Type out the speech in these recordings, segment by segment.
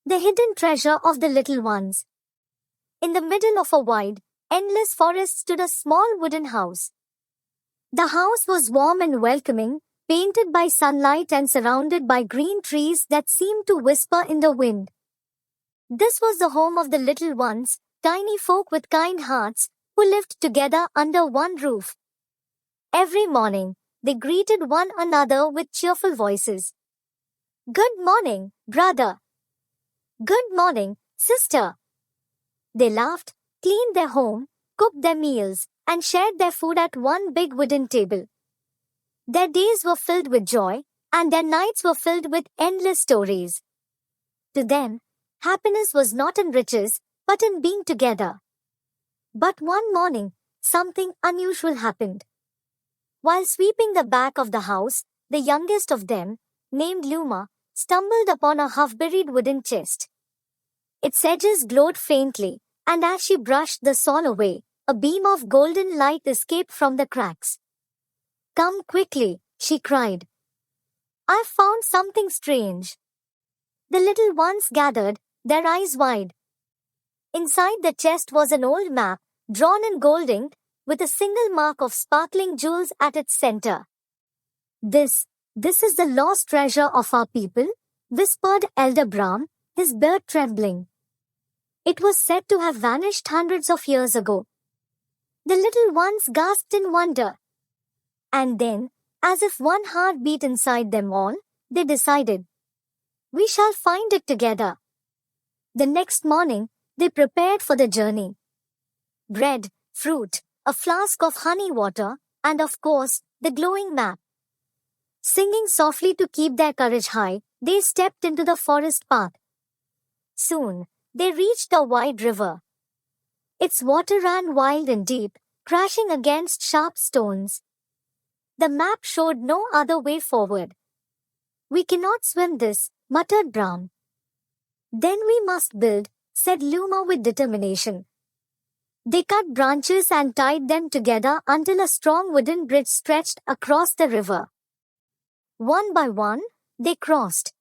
The hidden treasure of the little ones. In the middle of a wide, endless forest stood a small wooden house. The house was warm and welcoming, painted by sunlight and surrounded by green trees that seemed to whisper in the wind. This was the home of the little ones, tiny folk with kind hearts, who lived together under one roof. Every morning, they greeted one another with cheerful voices. "Good morning, brother." "Good morning, sister." They laughed, cleaned their home, cooked their meals, and shared their food at one big wooden table. Their days were filled with joy, and their nights were filled with endless stories. To them, happiness was not in riches, but in being together. But one morning, something unusual happened. While sweeping the back of the house, the youngest of them, named Luma, stumbled upon a half-buried wooden chest. Its edges glowed faintly, and as she brushed the soil away, a beam of golden light escaped from the cracks. "Come quickly," she cried. "I've found something strange." The little ones gathered, their eyes wide. Inside the chest was an old map, drawn in gold ink, with a single mark of sparkling jewels at its center. This is the lost treasure of our people," whispered Elder Brahm, his beard trembling. "It was said to have vanished hundreds of years ago." The little ones gasped in wonder. And then, as if one heart beat inside them all, they decided, "We shall find it together." The next morning, they prepared for the journey. Bread, fruit, a flask of honey water, and of course, the glowing map. Singing softly to keep their courage high, they stepped into the forest path. Soon, they reached a wide river. Its water ran wild and deep, crashing against sharp stones. The map showed no other way forward. "We cannot swim this," muttered Brahm. "Then we must build," said Luma with determination. They cut branches and tied them together until a strong wooden bridge stretched across the river. One by one, they crossed.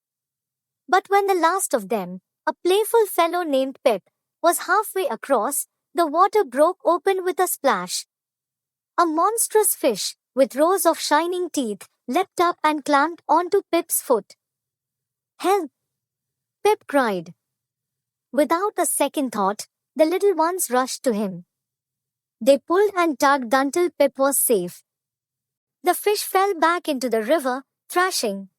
But when the last of them, a playful fellow named Pip, was halfway across, the water broke open with a splash. A monstrous fish, with rows of shining teeth, leapt up and clamped onto Pip's foot. "Help!" Pip cried. Without a second thought, the little ones rushed to him. They pulled and tugged until Pip was safe. The fish fell back into the river, thrashing.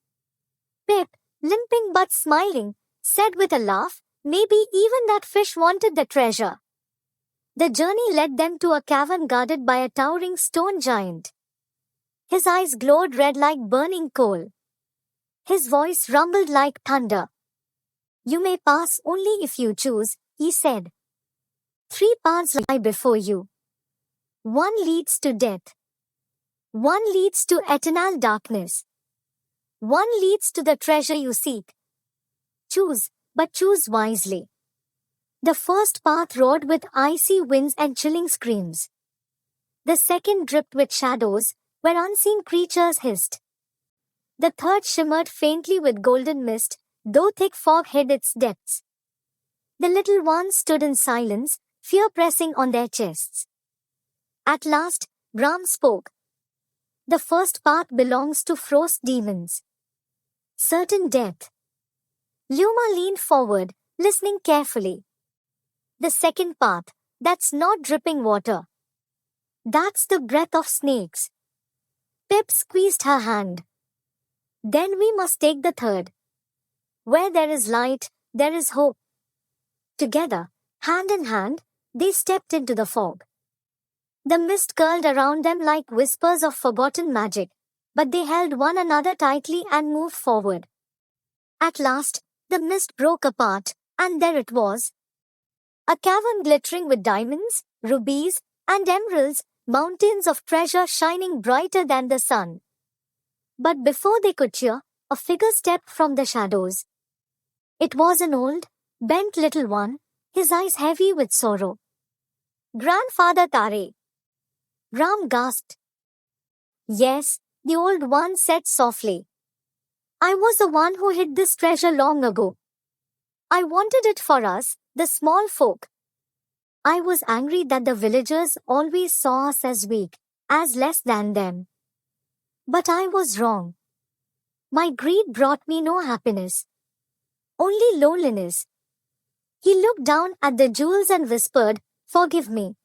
Pip, limping but smiling, said with a laugh, "Maybe even that fish wanted the treasure." The journey led them to a cavern guarded by a towering stone giant. His eyes glowed red like burning coal. His voice rumbled like thunder. "You may pass only if you choose," he said. "Three paths lie before you. One leads to death. One leads to eternal darkness. One leads to the treasure you seek. Choose, but choose wisely." The first path roared with icy winds and chilling screams. The second dripped with shadows, where unseen creatures hissed. The third shimmered faintly with golden mist, though thick fog hid its depths. The little ones stood in silence, fear pressing on their chests. At last, Brahm spoke. "The first path belongs to frost demons. Certain death." Luma leaned forward, listening carefully. "The second path, that's not dripping water. That's the breath of snakes." Pip squeezed her hand. "Then we must take the third. Where there is light, there is hope." Together, hand in hand, they stepped into the fog. The mist curled around them like whispers of forgotten magic, but they held one another tightly and moved forward. At last, the mist broke apart, and there it was. A cavern glittering with diamonds, rubies, and emeralds, mountains of treasure shining brighter than the sun. But before they could cheer, a figure stepped from the shadows. It was an old, bent little one, his eyes heavy with sorrow. "Grandfather Tare." Ram gasped. "Yes," the old one said softly. "I was the one who hid this treasure long ago. I wanted it for us, the small folk. I was angry that the villagers always saw us as weak, as less than them. But I was wrong. My greed brought me no happiness, only loneliness. He looked down at the jewels and whispered, "Forgive me."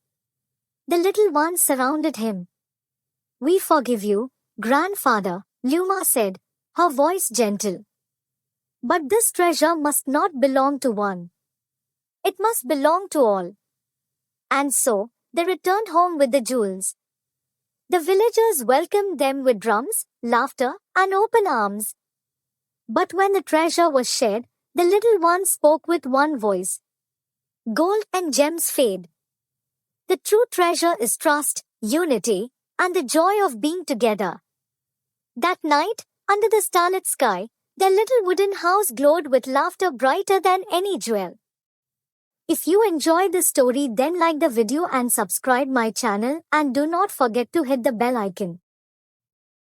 The little ones surrounded him. "We forgive you, grandfather," Luma said, her voice gentle. "But this treasure must not belong to one. It must belong to all." And so, they returned home with the jewels. The villagers welcomed them with drums, laughter, and open arms. But when the treasure was shared, the little ones spoke with one voice. Gold and gems fade. The true treasure is trust, unity, and the joy of being together. That night, under the starlit sky, their little wooden house glowed with laughter brighter than any jewel. If you enjoyed this story, then like the video and subscribe my channel, and do not forget to hit the bell icon.